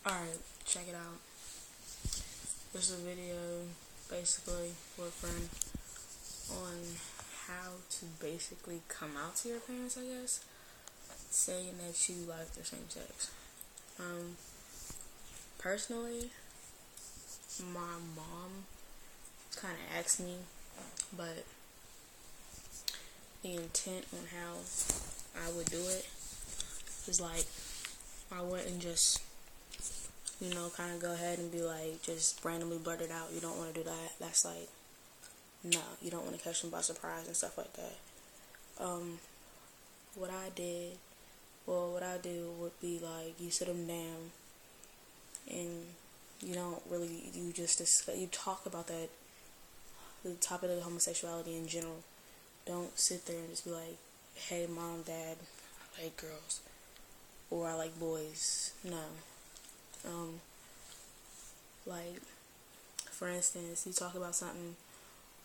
Alright, check it out. This is a video basically for a friend on how to basically come out to your parents, I guess, saying that you like the same sex. Personally, my mom kind of asked me, but the intent on how I would do it is like, I wouldn't just kind of go ahead and be like, just randomly blurt it out. You don't want to do that. That's like, no, you don't want to catch them by surprise and stuff like that. What I do would be like, you sit them down and you talk about the topic of homosexuality in general. Don't sit there and just be like, hey, mom, dad, I like girls, or I like boys. No. Like, for instance, you talk about something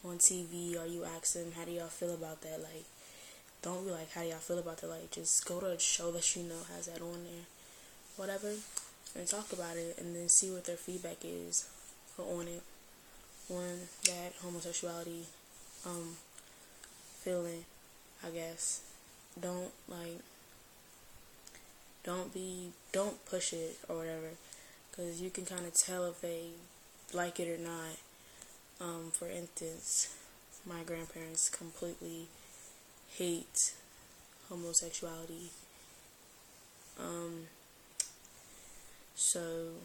on TV, or you ask them, how do y'all feel about that? Like, don't be like, how do y'all feel about that? Like, just go to a show that you know has that on there, whatever, and talk about it, and then see what their feedback is on it, on that homosexuality feeling, I guess. Don't push it or whatever, because you can kind of tell if they like it or not. For instance, my grandparents completely hate homosexuality. So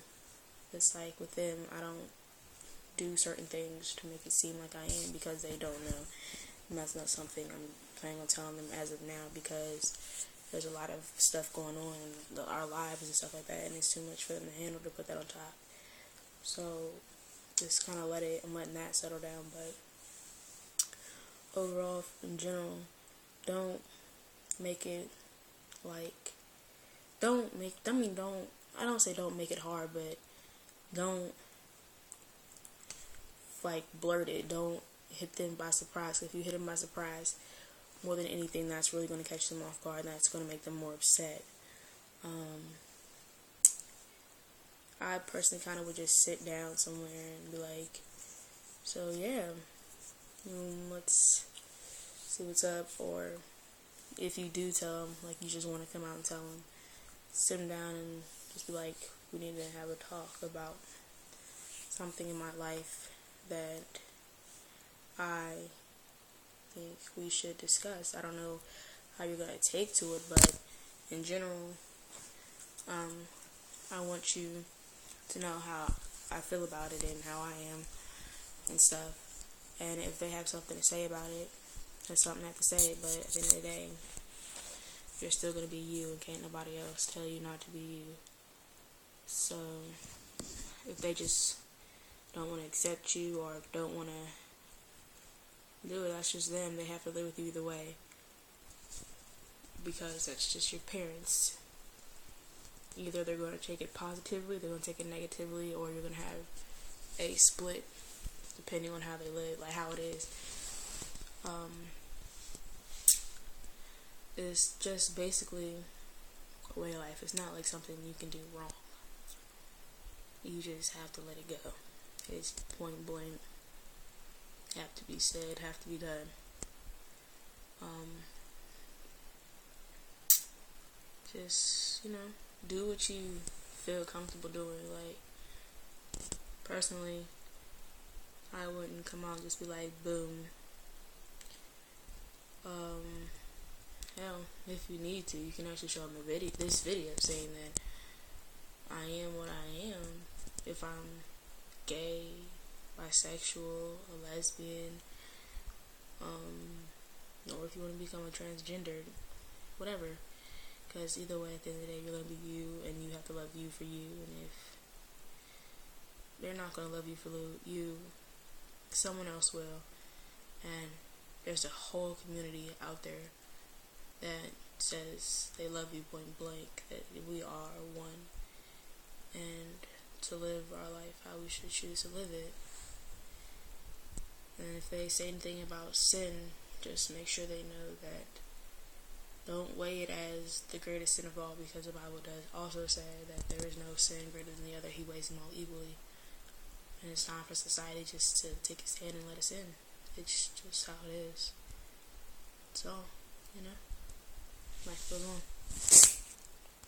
it's like with them, I don't do certain things to make it seem like I am, because they don't know. And that's not something I'm planning on telling them as of now, because there's a lot of stuff going on in our lives and stuff like that, and it's too much for them to handle to put that on top. So just kind of I'm letting that settle down. But overall, in general, don't make it like, I don't say don't make it hard, but don't like blurt it. Don't hit them by surprise. If you hit them by surprise, more than anything, that's really going to catch them off guard, and that's going to make them more upset. I personally kind of would just sit down somewhere and be like, so yeah, let's see what's up. Or if you do tell them, like, you just want to come out and tell them, sit them down and just be like, we need to have a talk about something in my life that I think we should discuss. I don't know how you're going to take to it, but in general, I want you to know how I feel about it and how I am and stuff. And if they have something to say about it, there's something they have to say. But at the end of the day, you're still going to be you, and can't nobody else tell you not to be you. So if they just don't want to accept you or don't want to do it, that's just them. They have to live with you either way, because that's just your parents. Either they're going to take it positively, they're going to take it negatively, or you're going to have a split depending on how they live, like how it is. It's just basically a way of life. It's not like something you can do wrong. You just have to let it go. It's point blank. Have to be said, have to be done. Just, do what you feel comfortable doing. Like, personally, I wouldn't come out and just be like, boom. Hell, if you need to, you can actually show them this video saying that I am what I am. If I'm gay, bisexual, a lesbian, or if you want to become a transgender, whatever. Because either way, at the end of the day, you're going to be you, and you have to love you for you. And if they're not going to love you for you, someone else will. And there's a whole community out there that says they love you point blank, that we are one, and to live our life how we should choose to live it. And if they say anything about sin, just make sure they know that Don't weigh it as the greatest sin of all, because the Bible does also say that there is no sin greater than the other. He weighs them all equally. And it's time for society just to take a stand and let us in. It's just how it is. So, life goes on.